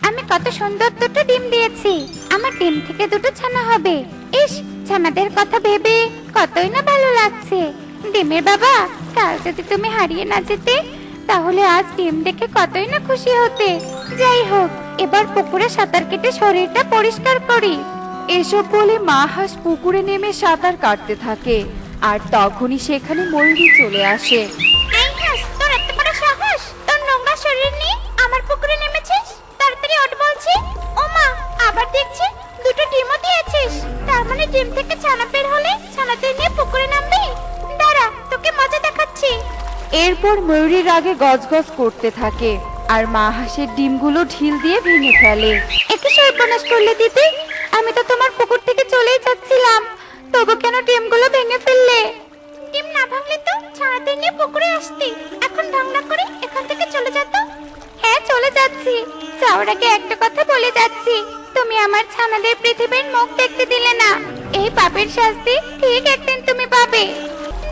আমি কত সুন্দর দুটো ডিম দিয়েছি, আমার ডিম থেকে দুটো ছানা হবে। ইস, ছানাদের কথা ভেবে কতই না ভালো লাগছে। ডিমের বাবা, কাল যদি তুমি হারিয়ে না যেতে, তাহলে আজ ডিম দেখে কতই না খুশি হতে। যাই হোক, এবার পুকুরে সাঁতার কেটে শরীরটা পরিষ্কার করি। এসব বলে মা হাঁস পুকুরে নেমে সাঁতার কাটতে থাকে, আর তখনই সেখানে ময়ূরী চলে আসে। এই হাঁস, তোর এত বড় সাহস, তোর নোংরা শরীর নিয়ে আমার পুকুরে নেমেছিস? তাড়াতাড়ি ওঠ বলছি। ও মা, আবার দেখছি দুটো ডিমও দিয়েছিস। তার মানে ডিম থেকে ছানা বের হলে ছানাদের নিয়ে পুকুরে নামবি? দাঁড়া, তোকে মজা দেখাচ্ছি। এরপর ময়ূরীর রাগে গজগজ করতে থাকে, আর মা হাঁসের ডিমগুলো ঢিল দিয়ে ভেঙে ফেলে। একে সর্বনাশ করলে দিদি, আমি তো তোমার পুকুর থেকে চলেই যাচ্ছিলাম, তবু কেন ডিমগুলো ভেঙে ফেললে? ডিম না ভাঙলে তো ছানাদের নিয়ে পুকুরে আসতি। এখন ঢং করে এখান থেকে চলে যেত। হ্যাঁ, চলে যাচ্ছি। যাওয়ার আগে একটা কথা বলে যাচ্ছি, তুমি আমার ছানাদের পৃথিবীর মুখ দেখতে দিলে না। এই পাপের শাস্তি ঠিক একদিন তুমি পাবে।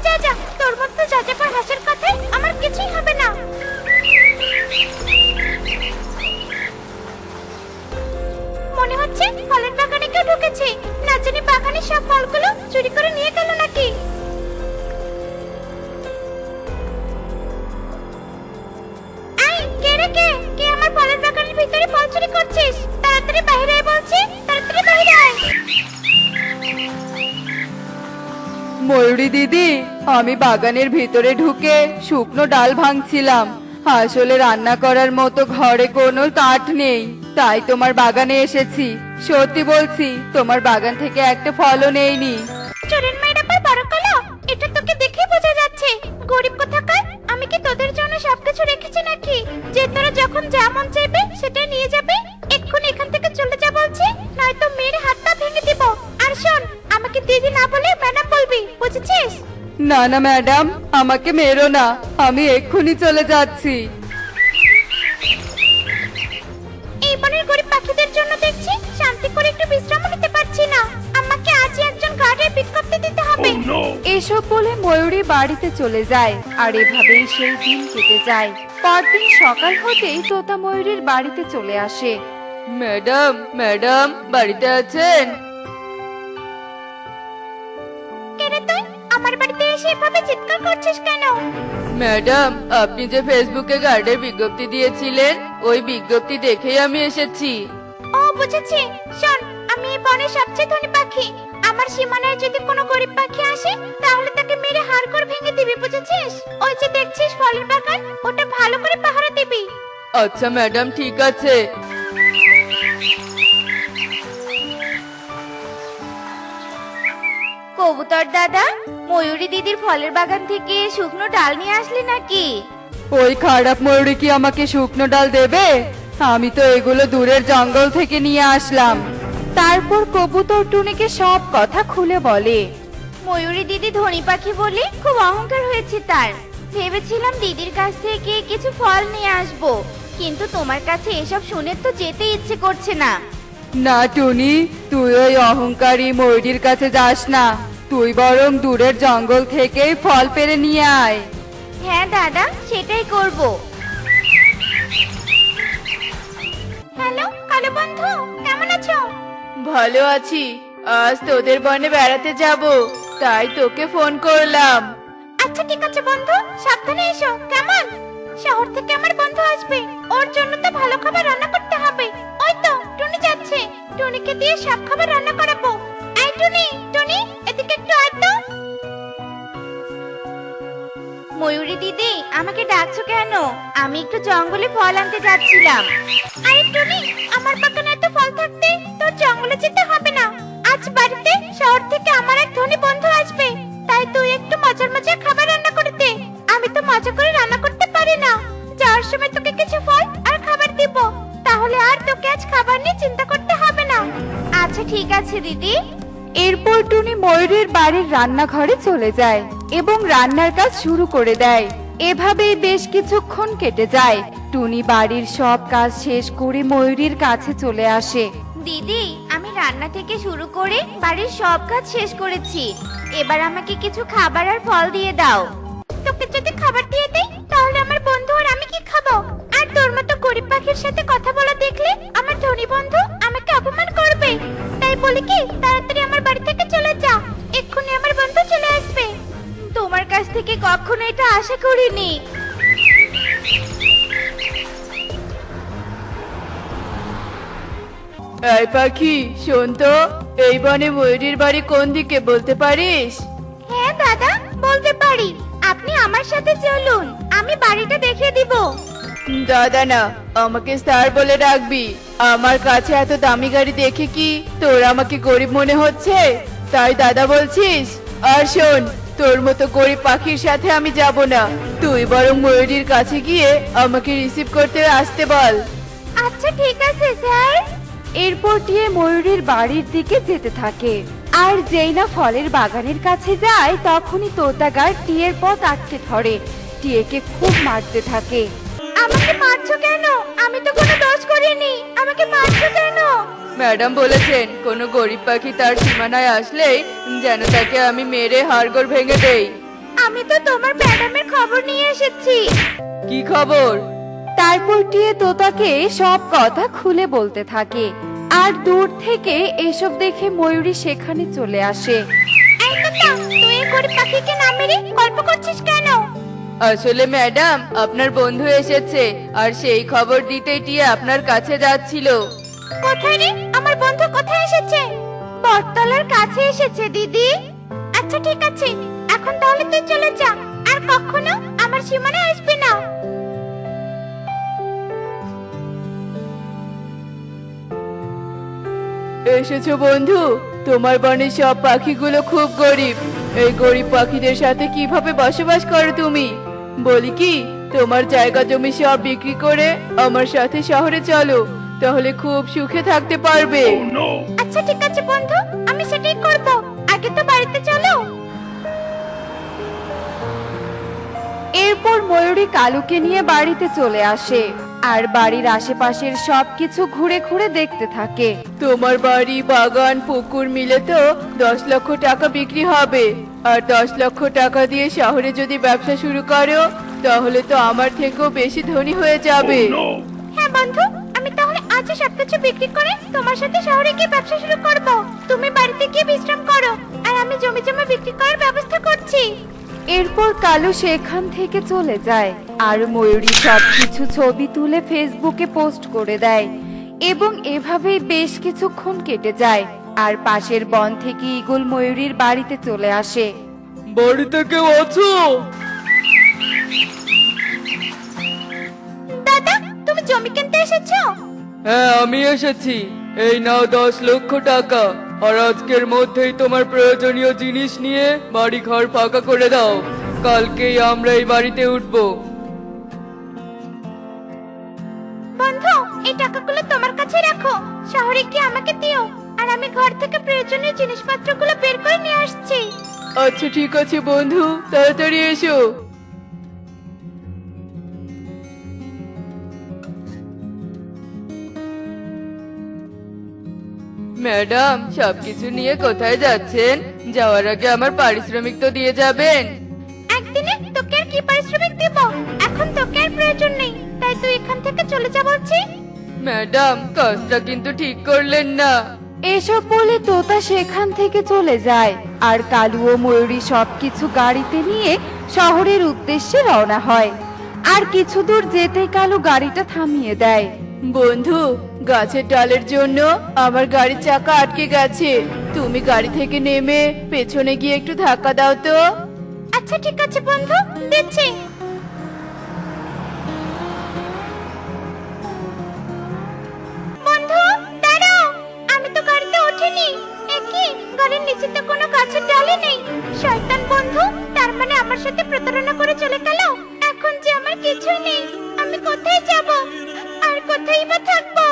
যা যা, তোর মতো যাযাবর হাসির কথায় আমার কিছুই হবে না। মনে হচ্ছে ফলের বাগানে কেউ ঢুকেছে। না জানি বাগানের সব ফলগুলো চুরি করে নিয়ে গেল নাকি। এই, কে রে কে? কে আমার ফলের বাগানের ভিতরে ফল চুরি করছিস? তাড়াতাড়ি বাইরে আয় বলছি, তাড়াতাড়ি বাইরে আয়। ময়ূরী দিদি, আমি বাগানের ভিতরে ঢুকে শুকনো ডাল ভাঙছিলাম। আসলে রান্না করার মতো ঘরে কোনো কাঠ নেই, তাই তোমার বাগানে এসেছি। সত্যি বলছি, তোমার বাগান থেকে একটা ফলও নেইনি। চোরের মেয়ের আবার বড় কলো, এটা তোকে দেখেই বোঝা যাচ্ছে। গরিব কোথাকার, আমি কি তোদের জন্য সবকিছু রেখেছি নাকি যে তোরা যখন যা মন চাইবে সেটাই নিয়ে যাবে? এক্ষুনি এখান থেকে চলে যা বলছি, নয়তো মেরে হাতটা ভেঙে দিব। আর শোন, আমাকে দিদি না বলে ম্যাডাম বলবি, বুঝেছিস? না না ম্যাডাম, আমাকে মেরো না, আমি এক্ষুনি চলে যাচ্ছি। এই বনের গরিব পাখিদের জন্য দেখছি শান্তি করে একটু বিশ্রাম নিতে পারছি না। আমাকে আজই একজন গার্ডের বিজ্ঞপ্তি দিতে হবে। এসব বলে ময়ূরী বাড়িতে চলে যায়, আর এভাবেই সেই দিন কেটে যায়। পরদিন সকাল হতেই তোতা ময়ূরীর বাড়িতে চলে আসে। ম্যাডাম, ম্যাডাম, বাড়িতে আছেন? কে রে তুই? আমার বাড়িতে এসে এভাবে চিৎকার করছিস কেন? ম্যাডাম, আপনি যে ফেসবুকে গার্ডের বিজ্ঞপ্তি দিয়েছিলেন, ওই বিজ্ঞপ্তি দেখেই আমি এসেছি। ও, বুঝেছি। শোন, আমি এই বনের সবচেয়ে ধনী পাখি। আমার সীমানায় যদি কোনো গরিব পাখি আসে, তাহলে তাকে মেরে হাড়গোড় ভেঙে দিবি, বুঝেছিস? ওই যে দেখছিস ফলের বাগান, ওটা ভালো করে পাহারা দিবি। আচ্ছা ম্যাডাম, ঠিক আছে। কবুতর দাদা, ময়ূরী দিদির ফলের বাগান থেকে শুকনো ডাল নিয়ে আসলি নাকি? ওই খারাপ ময়ূরী কি আমাকে শুকনো ডাল দেবে? আমি তো এগুলো দূরের জঙ্গল থেকে নিয়ে আসলাম। তারপর কবুতর টুনিকে সব কথা খুলে বলে। ময়ূরী দিদি ধনী পাখি বলে খুব অহংকার হয়েছে তার। ভেবেছিলাম দিদির কাছ থেকে কিছু ফল নিয়ে আসবো, কিন্তু তোমার কাছে এসব শুনে তো যেতে ইচ্ছে করছে না। না টুনি, তুই ওই অহংকারী ময়ূরীর কাছে যাস না, তুই বরং দূরের জঙ্গল থেকেই ফল পেড়ে নিয়ে আয়। হ্যাঁ দাদা, সেটাই করব। হ্যালো কালো বন্ধু, কেমন আছো? ভালো আছি, আজ তোদের বনে বেড়াতে যাব, তাই তোকে ফোন করলাম। আচ্ছা ঠিক আছে বন্ধু, সাবধানে এসো, কেমন? শহর থেকে আমার বন্ধু আসবে, ওর জন্য তো ভালো খাবার রান্না করতে হবে। ওই তো টুনি যাচ্ছে, টুনিকে দিয়ে সব খাবার রান্না করাবো। এই টুনি, টুনি, এদিকে একটু আয় তো। ময়ূরী দিদি, আমাকে ডাকছো কেন? আমি একটু জঙ্গলে ফল আনতে যাচ্ছিলাম। আরে টুনি, আমার বাগানে এত ফল থাকতে তোর জঙ্গলে যেতে হবে না। আজ বাড়িতে শহর থেকে আমার এক ধনী বন্ধু আসবে, তাই তুই একটু মজার মজার খাবার রান্না করে দে। আমি তো মজা করে রান্না করতে পারি না। যাওয়ার সময় তোকে কিছু ফল আর খাবার দিব, তাহলে আর তোকে আজ খাবার নিয়ে চিন্তা করতে হবে না। আচ্ছা ঠিক আছে দিদি। এরপর টুনি ময়ূরীর বাড়ির রান্নাঘরে চলে যায় এবং রান্নার কাজ শুরু করে দেয়। এভাবেই বেশ কিছুক্ষণ কেটে যায়। টুনি বাড়ির সব কাজ শেষ করে ময়ূরীর কাছে চলে আসে। দিদি, আমি রান্না থেকে শুরু করে বাড়ির সব কাজ শেষ করেছি। এবার আমাকে কিছু খাবার আর ফল দিয়ে দাও। তোকে যদি খাবার দিয়ে দেই, তাহলে আমার বন্ধু আর আমি কি খাবো? আর তোর মতো গরিব পাখির সাথে কথা বলা দেখলে আমার ধনী বন্ধু আমাকে অপমান করবে। তাই বলি কি, তাড়াতাড়ি আমার বাড়ি থেকে চলে যা, এক্ষুনি আমার বন্ধু চলে আসবে। তোমার কাছ থেকে কখনো এটা আশা করিনি। এই পাখি শোন তো, এই বনে ময়ূরীর বাড়ি কোন দিকে বলতে পারিস? হ্যাঁ দাদা, বলতে পারি। আপনি আমার সাথে চলুন, আমি বাড়িটা দেখিয়ে দিব। দাদা না, আমাকে স্যার বলে ডাকবি। আমার কাছে এত দামি গাড়ি দেখে কি তোর আমাকে গরিব মনে হচ্ছে, তাই দাদা বলছিস? আর শোন, তোর মতো গরিব পাখির সাথে আমি যাব না, তুই বরং ময়ূরীর কাছে গিয়ে আমাকে রিসিভ করতে আসতে বল। আচ্ছা ঠিক আছে স্যার। এরপর টিয়ে ময়ূরীর বাড়ির দিকে যেতে থাকে। আর যেই না ফলের বাগানের কাছে যায়, তখনই তোতাগার টিয়ের পথ আটকে ধরে। টিয়েকে খুব মারতে থাকে। আমাকে মারছো কেন? আমি তো কোনো দোষ করিনি, আমাকে মারছো কেন? ম্যাডাম বলেছেন কোনো গরিব পাখি তার সীমানায় আসলেই যেন তাকে আমি মেরে হাড়গোড় ভেঙে দেই। আমি তো তোমার ম্যাডামের খবর নিয়ে এসেছি। কি খবর? তারপর টিয়ে তোতাকে সব কথা খুলে বলতে থাকে। আর দূর থেকে এসব দেখে ময়ূরী সেখানে চলে আসে। এই তোতা, তুই এই গরিব পাখিকে না মেরে গল্প করছিস কেন? আসলে ম্যাডাম, আপনার বন্ধু এসেছে আর সেই খবর দিতেই টিয়ে আপনার কাছে যাচ্ছিল। কোথায় রে? আমার বন্ধু কোথায় এসেছে? বটতলার কাছে এসেছে দিদি। আচ্ছা ঠিক আছে, এখন তাহলে তুই চলে যা, আর কখনো আমার সীমানায় আসবি না। এসেছো বন্ধু? তোমার বনের সব পাখিগুলো খুব গরিব। এই গরিব পাখিদের সাথে কিভাবে বসবাস করো তুমি? বলি কি, তোমার জায়গা জমি সব বিক্রি করে আমার সাথে শহরে চলো, তাহলে খুব সুখে থাকতে পারবে। আচ্ছা ঠিক আছে বন্ধু, আমি সেটাই করব। আগে তো বাড়িতে চলো। এরপর ময়ূরী কালুকে নিয়ে বাড়িতে চলে আসে আর বাড়ির আশেপাশের সবকিছু ঘুরে ঘুরে দেখতে থাকে। তোমার বাড়ি, বাগান, পুকুর মিলে তো 10 লক্ষ টাকা বিক্রি হবে। আর 10 লক্ষ টাকা দিয়ে শহরে যদি ব্যবসা শুরু করো, তাহলে তো আমার থেকেও বেশি ধনী হয়ে যাবে। হ্যাঁ বন্ধু, আমি তাহলে আজই সবকিছু বিক্রি করে তোমার সাথে শহরে গিয়ে ব্যবসা শুরু করব। তুমি বাড়িতে গিয়ে বিশ্রাম করো, আর আমি জমি জমা বিক্রি করার ব্যবস্থা করছি। এরপর কালু সেখান থেকে চলে যায় আর ময়ূরী সবকিছু ছবি তুলে ফেসবুকে পোস্ট করে দেয়। এবং এভাবেই বেশ কিছুক্ষণ কেটে যায়। আর পাশের বন থেকে ঈগল ময়ূরীর বাড়িতে চলে আসে। বাড়িতে কেউ আছো? দাদা, তুমি জমি কিনতে এসেছো? হ্যাঁ, আমি এসেছি। এই নাও 10 লক্ষ টাকা, আর আজকের মধ্যেই তোমার প্রয়োজনীয় জিনিস নিয়ে বাড়ি ঘর ফাঁকা করে দাও। কালকেই আমরা এই বাড়িতে উঠবো। বন্ধু, এই টাকাগুলো তোমার কাছে রাখো, শহরে গিয়ে আমাকে দিও, আর আমি ঘর থেকে প্রয়োজনীয় জিনিসপত্রগুলো বের করে নিয়ে আসছি। আচ্ছা ঠিক আছে বন্ধু, তাড়াতাড়ি এসো। ম্যাডাম, সবকিছু নিয়ে কোথায় যাচ্ছেন? যাওয়ার আগে আমার পারিশ্রমিক তো দিয়ে যাবেন। একদিনে তোকে আর কি পারিশ্রমিক দেব? এখন তোকে আর প্রয়োজন নেই, তাই তুই এখান থেকে চলে যা বলছি। ম্যাডাম, কাজটা কিন্তু ঠিক করলেন না। এসব বলে তোতা সেখান থেকে চলে যায় আর কালু ও ময়ূরী সবকিছু গাড়িতে নিয়ে শহরের উদ্দেশ্যে রওনা হয়। আর কিছু দূর যেতেই কালু গাড়িটা থামিয়ে দেয়। বন্ধু, গাছের ডালের জন্য আমার গাড়ির চাকা আটকে গেছে। তুমি গাড়ি থেকে নেমে পেছনে গিয়ে একটু ধাক্কা দাও তো। আচ্ছা ঠিক আছে বন্ধু, দিচ্ছি। বন্ধু দাঁড়াও, আমি তো গাড়িতে ওঠিনি। একই গাড়ির নিচে তো কোনো গাছের ডালই নেই। শয়তান বন্ধু, তার মানে আমার সাথে প্রতারণা করে চলে গেল। এখন যে আমার কিছুই নেই, আমি কোথায় যাব আর কোথায় বা থাকবো?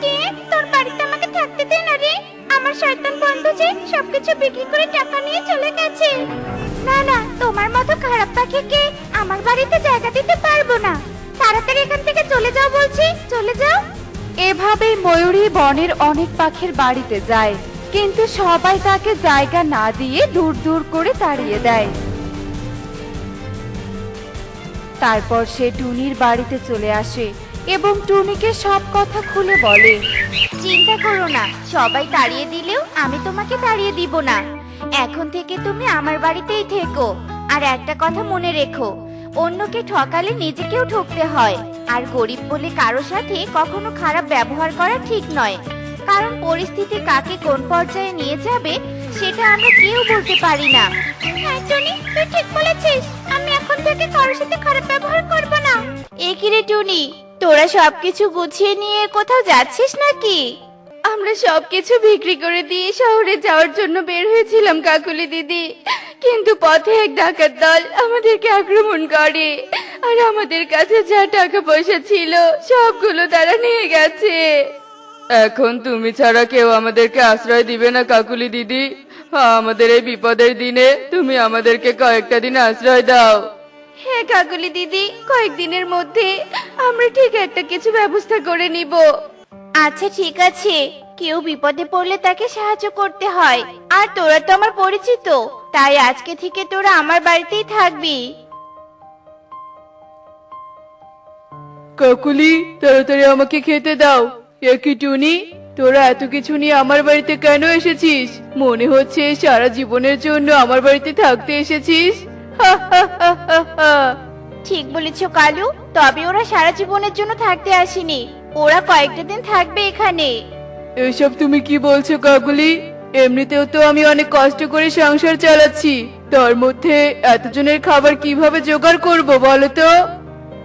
কে তোর বাড়িতে আমাকে থাকতে দে না রে? আমার শয়তান বন্ধু যে সবকিছু বিক্রি করে টাকা নিয়ে চলে গেছে। না না, তোমার মতো খারাপ পাখিকে আমার বাড়িতে জায়গা দিতে পারবো না। তাড়াতাড়ি এখান থেকে চলে যাও বলছি, চলে যাও। এভাবেই ময়ূরী বনের অনেক পাখির বাড়িতে যায়, কিন্তু সবাই তাকে জায়গা না দিয়ে দূর দূর করে তাড়িয়ে দেয়। তারপর সে টুনির বাড়িতে চলে আসে এবং টুনিকে সব কথা খুলে বলে। চিন্তা করো না, সবাই তাড়িয়ে দিলেও আমি তোমাকে তাড়িয়ে দিব না। এখন থেকে তুমি আমার বাড়িতেই থেকো। আর একটা কথা মনে রেখো, অন্যকে ঠকালে নিজেকেও ঠকতে হয়। আর গরিব বলে কারো সাথে কখনো খারাপ ব্যবহার করা ঠিক নয়, কারণ পরিস্থিতি কাকে কোন পর্যায়ে নিয়ে যাবে সেটা আমরা কেউ বলতে পারি না। হ্যাঁ টুনি, তুই ঠিক বলেছিস। আমি এখন থেকে কারোর সাথে খারাপ ব্যবহার করব না। এ কি রে টুনি, তোরা সবকিছু গুছিয়ে নিয়ে কোথাও যাচ্ছিস নাকি? আমরা সবকিছু বিক্রি করে দিয়ে শহরে যাওয়ার জন্য বের হয়েছিলাম কাকুলি দিদি, কিন্তু পথে এক ডাকাত দল আমাদেরকে আক্রমণ করে আর আমাদের কাছে যা টাকা পয়সা ছিল সবগুলো তারা নিয়ে গেছে। এখন তুমি ছাড়া কেউ আমাদেরকে আশ্রয় দিবে না কাকুলি দিদি। আমাদের এই বিপদের দিনে তুমি আমাদেরকে কয়েকটা দিন আশ্রয় দাও। হ্যাঁ কাকুলি দিদি, কয়েকদিনের মধ্যে আমরা ঠিক একটা কিছু ব্যবস্থা করে নিব। আচ্ছা ঠিক আছে, কেউ বিপদে পড়লে তাকে সাহায্য করতে হয়। আর তোরা তো আমার পরিচিত, তাই আজকে থেকে তোরা আমার বাড়িতেই থাকবি। কাকুলি, তাড়াতাড়ি আমাকে খেতে দাও। একই টুনি, তোরা এত কিছু নিয়ে আমার বাড়িতে কেন এসেছিস? মনে হচ্ছে সারা জীবনের জন্য আমার বাড়িতে থাকতে এসেছিস। হা হা হা হা হা। ঠিক বলেছো কালু, তবে ওরা সারা জীবনের জন্য থাকতে আসেনি, ওরা কয়েকটা দিন থাকবে এখানে। এসব তুমি কি বলছো কাকুলি? এমনিতেও তো আমি অনেক কষ্ট করে সংসার চালাচ্ছি, তার মধ্যে এতজনের খাবার কিভাবে জোগাড় করব বলো তো?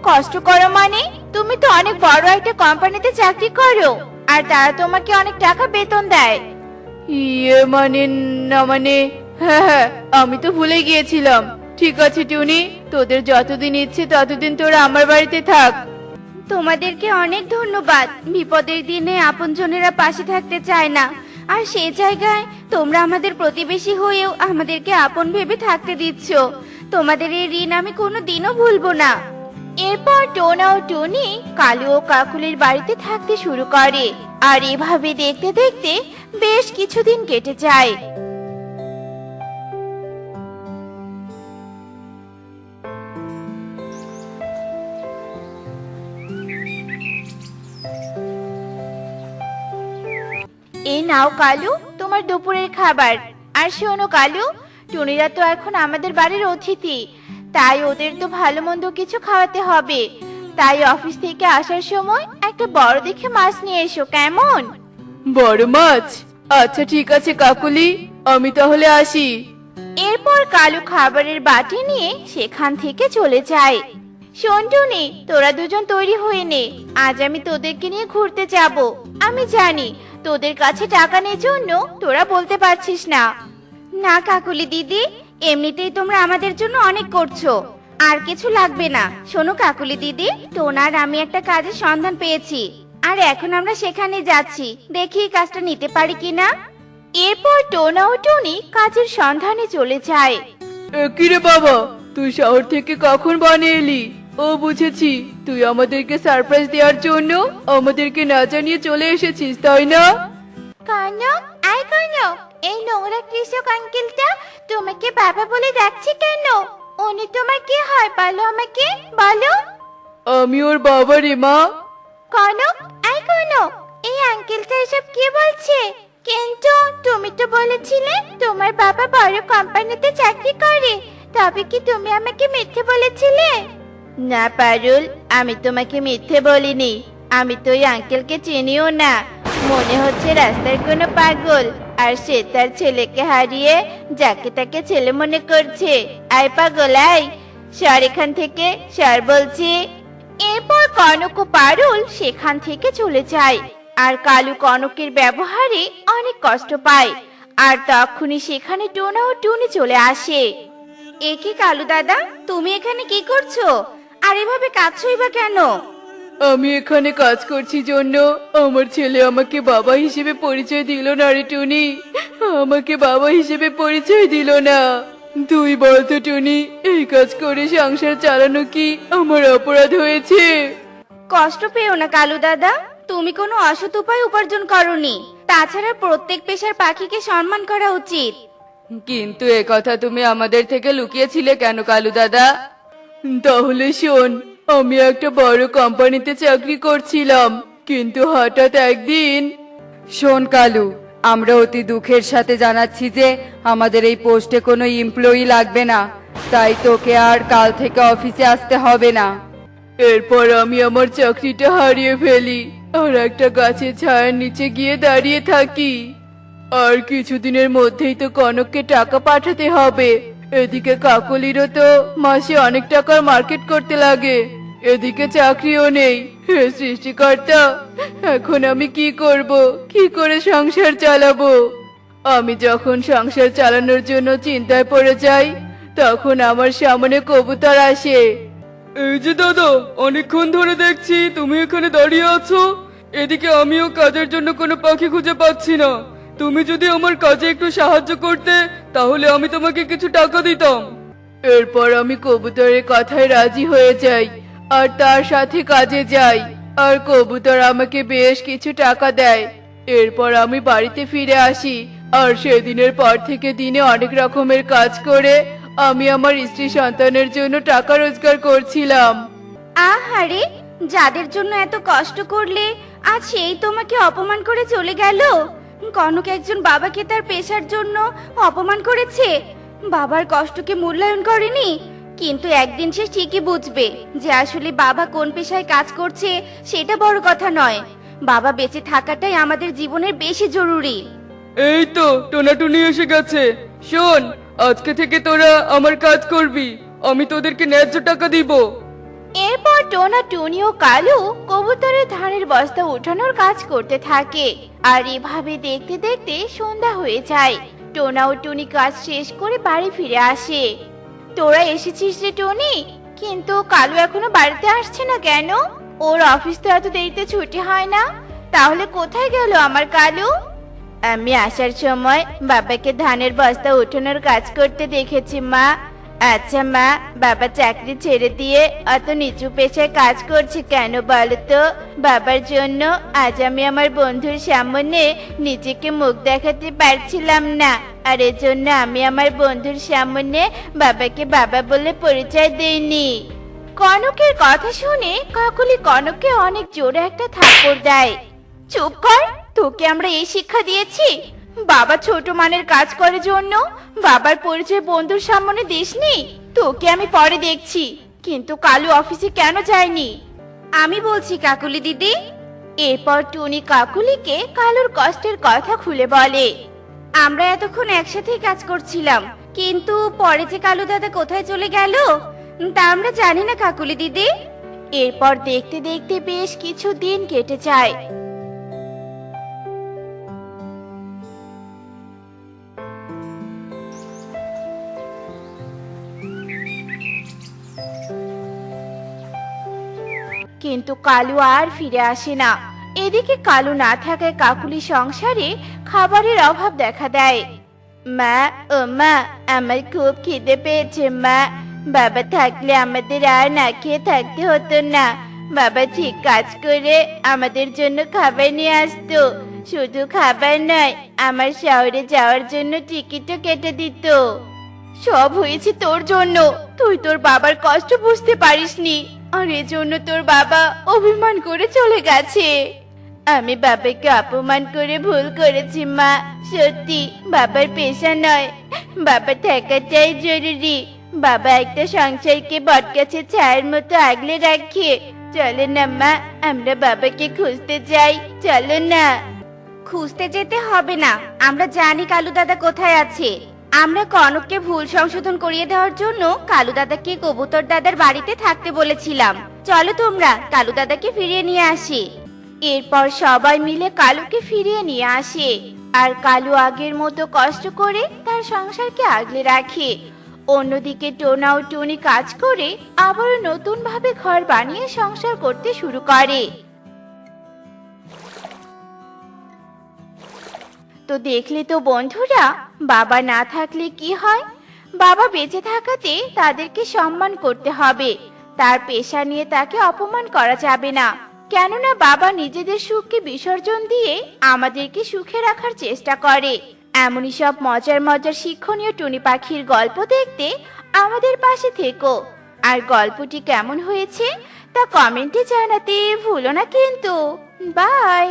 কষ্ট করো মানে? তুমি তো অনেক বড় একটা কোম্পানিতে চাকরি করো, আর তারা তোমাকে অনেক টাকা বেতন দেয়। ইয়ে মানে না মানে, হ্যাঁ হ্যাঁ, আমি তো ভুলে গিয়েছিলাম। ঠিক আছে টুনি, তোদের যতদিন ইচ্ছে ততদিন তোরা আমার বাড়িতে থাক। তোমাদেরকে অনেক ধন্যবাদ। বিপদের দিনে আপনজনেরা পাশে থাকতে চায় না, আর সেই জায়গায় তোমরা আমাদের প্রতিবেশী হয়েও আমাদেরকে আপন ভেবে থাকতে দিচ্ছ। তোমাদের এই ঋণ আমি কোনোদিনও ভুলবো না। এরপর টোনা ও টুনি কালু ও কাকুলির বাড়িতে থাকতে শুরু করে, আর এভাবে দেখতে দেখতে বেশ কিছুদিন কেটে যায়। এই নাও কালু, তোমার দুপুরের খাবার। আর শোনো কালু, টুনিরা তো এখন আমাদের বাড়ির অতিথি, তাই ওদের তো ভালো মন্দ কিছু খাওয়াতে হবে। তাই অফিস থেকে আসার সময় একটা বড় দেখে মাছ নিয়ে এসো, কেমন? বড় মাছ? আচ্ছা ঠিক আছে কাকুলি, আমি তাহলে আসি। এরপর কালু খাবারের বাটি নিয়ে সেখান থেকে চলে যায়। শোন টুনি, তোরা দুজন তৈরি হয়ে নে, আজ আমি তোদেরকে নিয়ে ঘুরতে যাব। আমি জানি তোদের কাছে টাকা নেই জন্য তোরা বলতে পারছিস না। না কাকুলি দিদি, এমনিতেই তোমরা আমাদের জন্য অনেক করছো, আর কিছু লাগবে না। শোনো কাকুলি দিদি, টোনার আমি একটা কাজের সন্ধান পেয়েছি, আর এখন আমরা সেখানে যাচ্ছি, দেখি এই কাজটা নিতে পারি কিনা। এরপর টোনা ও টুনি কাজের সন্ধানে চলে যায়। কিরে বাবা, তুই শহর থেকে কখন বানিয়ে এলি? ও বুঝেছি, তুই আমাদেরকে সারপ্রাইজ দেওয়ার জন্য আমাদেরকে না জানিয়ে চলে এসেছিস, তাই না? কনক, আয় কনক, এই নোংরা কৃষক আঙ্কেলটা তোমাকে বাবা বলে ডাকছে কেন? উনি তোমার কি হয় বলো আমাকে, বলো। আমি ওর বাবা রে মা। কনক, আয় কনক, এই আঙ্কেলটা এসব কি বলছে? কিন্তু তুমি তো বলেছিলে তোমার বাবা বড় কোম্পানিতে চাকরি করে, তবে কি তুমি আমাকে মিথ্যে বলেছিলে? না পারুল, আমি তোমাকে মিথ্যে বলিনি। আমি তো ওই আঙ্কেলকে চিনিও না, মনে হচ্ছে রাস্তার কোনো পাগল, আর সে তার ছেলেকে হারিয়ে যাকে তাকে ছেলে মনে করছে। আয় পাগল আয়, সর এখান থেকে, সর বলছি। এরপর কনক ও পারুল সেখান থেকে চলে যায়, আর কালু কনকের ব্যবহারে অনেক কষ্ট পায়। আর তখনই সেখানে টোনা ও টুনি চলে আসে। এ কি কালু দাদা, তুমি এখানে কি করছো? আর এভাবে কাঁদছোই বা কেন? আমি এখানে কাজ করছি জন্য আমার ছেলে আমাকে বাবা হিসেবে পরিচয় দিল না রে টুনি, আমাকে বাবা হিসেবে পরিচয় দিল না। তুই বলতো টুনি, এই কাজ করে সংসার চালানো কি আমার অপরাধ হয়েছে? কষ্ট পেও না কালু দাদা, তুমি কোনো অসৎ উপায় উপার্জন করনি। তাছাড়া প্রত্যেক পেশার পাখিকে সম্মান করা উচিত। কিন্তু এ কথা তুমি আমাদের থেকে লুকিয়েছিলে কেন কালু দাদা? তাহলে শোন, আমি একটা বড় কোম্পানিতে চাকরি করছিলাম, কিন্তু হঠাৎ একদিন। শোন কালু, আমরা অতি দুঃখের সাথে জানাচ্ছি যে আমাদের এই পোস্টে কোনো এমপ্লয়ি লাগবে না, তাই তোকে আর কাল থেকে অফিসে আসতে হবে না। এরপর আমি আমার চাকরিটা হারিয়ে ফেলি আর একটা গাছের ছায়ার নিচে গিয়ে দাঁড়িয়ে থাকি। আর কিছুদিনের মধ্যেই তো কনককে টাকা পাঠাতে হবে। এদিকে কাকলিরও তো মাসে অনেক টাকার মার্কেট করতে লাগে, এদিকে চাকরিও নেই। হে সৃষ্টিকর্তা, এখন আমি কি করব, কি করে সংসার চালাবো? আমি যখন সংসার চালানোর জন্য চিন্তায় পড়ে যাই, তখন আমার সামনে কবুতর আসে। এই যে দাদা, অনেকক্ষণ ধরে দেখছি তুমি এখানে দাঁড়িয়ে আছো। এদিকে আমিও কাজের জন্য কোনো পাখি খুঁজে পাচ্ছি না। তুমি যদি আমার কাজে একটু সাহায্য করতে, তাহলে আমি তোমাকে কিছু টাকা দিতাম। এরপর আমি কবুতরের কথায় রাজি হয়ে যাই আর তার সাথে কাজে যাই, আর কবুতর আমাকে বেশ কিছু টাকা দেয়। এরপর আমি বাড়িতে ফিরে আসি, আর সেদিনের পর থেকে দিনে অনেক রকমের কাজ করে আমি আমার স্ত্রী সন্তানের জন্য টাকা রোজগার করছিলাম। আহারে, যাদের জন্য এত কষ্ট করলে আজ সেই তোমাকে অপমান করে চলে গেল। কনক একজন বাবাকে তার পেশার জন্য অপমান করেছে, বাবার কষ্টকে মূল্যায়ন করেনি। কিন্তু একদিন সে ঠিকই বুঝবে যে আসলে বাবা কোন পেশায় কাজ করছে সেটা বড় কথা নয়, বাবা বেঁচে থাকাটাই আমাদের জীবনের বেশি জরুরি। এই তো টোনাটুনি এসে গেছে। শোন, আজকে থেকে তোরা আমার কাজ করবি, আমি তোদেরকে ন্যায্য টাকা দিব। এরপর টোনা, টুনি ও কালু কবুতরের ধানের বস্তা উঠানোর কাজ করতে থাকে। আর এভাবে দেখতে দেখতে সন্ধ্যা হয়ে যায়। টোনা ও টুনি কাজ শেষ করে বাড়ি ফিরে আসে। তোরা এসেছিস রে টুনি, কিন্তু কালু এখনো বাড়িতে আসছে না কেন? ওর অফিস তো এত দেরিতে ছুটি হয় না, তাহলে কোথায় গেল আমার কালু? আমি আসার সময় বাবাকে ধানের বস্তা উঠানোর কাজ করতে দেখেছি মা। আচ্ছা মা, বাবা চাকরি ছেড়ে দিয়ে অত নিচু পেশায় কাজ করছে কেন বলো তো? বাবার জন্য আজ আমি আমার বন্ধুর সামনে নিজেকে মুখ দেখাতে পারছিলাম না, আর এজন্য আমি আমার বন্ধুর সামনে বাবাকে বাবা বলে পরিচয় দেইনি। কনকের কথা শুনে কাকলি কনককে অনেক জোরে একটা থাপ্পড় দেয়। চুপ কর, তোকে আমরা এই শিক্ষা দিয়েছি? বাবা ছোট মানের কাজ করে জন্য বাবার পরিচয় বন্ধুর সামনে দিসনি? তোকে আমি পরে দেখছি। কিন্তু কালু অফিসে কেন যায়নি? আমি বলছি কাকুলি দিদি। এরপর টুনি কাকুলিকে কালুর কষ্টের কথা খুলে বলে। আমরা এতক্ষণ একসাথে কাজ করছিলাম, কিন্তু পরে যে কালু দাদা কোথায় চলে গেল তা আমরা জানি না কাকুলি দিদি। এরপর দেখতে দেখতে বেশ কিছু দিন কেটে যায়। কিন্তু কালু আর ফিরে আসে না। এদিকে কালু না থাকায় কাকুলি সংসারে খাবারের অভাব দেখা দেয়। মা, ও মা, আমার খুব খিদে পেয়েছে মা। বাবা থাকলে আমাদের আর না খেয়ে থাকতে হতো না। বাবা ঠিক কাজ করে আমাদের জন্য খাবার নিয়ে আসতো। শুধু খাবার নয়, আমার শহরে যাওয়ার জন্য টিকিটও কেটে দিত। সব হয়েছে তোর জন্য, তুই তোর বাবার কষ্ট বুঝতে পারিসনি, আর এজন্য তোর বাবা অভিমান করে চলে গেছে। আমি বাবাকে অপমান করে ভুল করেছি মা। সত্যি বাবার পেশা নয়, বাবা থাকাটাই জরুরি। বাবা একটা সংসারকে বটগাছের ছায়ার মতো আগলে রাখে। চলো না মা, আমরা বাবাকে খুঁজতে যাই, চলো না। খুঁজতে যেতে হবে না, আমরা জানি কালু দাদা কোথায় আছে। আমরা কনককে ভুল সংশোধন করিয়ে দেওয়ার জন্য কালু দাদাকে কবুতর দাদার বাড়িতে থাকতে বলেছিলাম। চলো তোমরা কালু দাদাকে ফিরিয়ে নিয়ে আসি। এরপর সবাই মিলে কালুকে ফিরিয়ে নিয়ে আসে, আর কালু আগের মতো কষ্ট করে তার সংসারকে আগলে রাখে। অন্যদিকে টোনা ও টুনি কাজ করে আবার নতুন ভাবে ঘর বানিয়ে সংসার করতে শুরু করে। তো দেখলে তো বন্ধুরা, বাবা না থাকলে কি হয়। বাবা বেঁচে থাকাতে তাদেরকে সম্মান করতে হবে, তার পেশা নিয়ে তাকে অপমান করা যাবে না। কেননা বাবা নিজেদের সুখকে বিসর্জন দিয়ে আমাদেরকে সুখে রাখার চেষ্টা করে। এমনই সব মজার মজার শিক্ষণীয় টুনি পাখির গল্প দেখতে আমাদের পাশে থেকো। আর গল্পটি কেমন হয়েছে তা কমেন্টে জানাতে ভুলো না কিন্তু। বাই।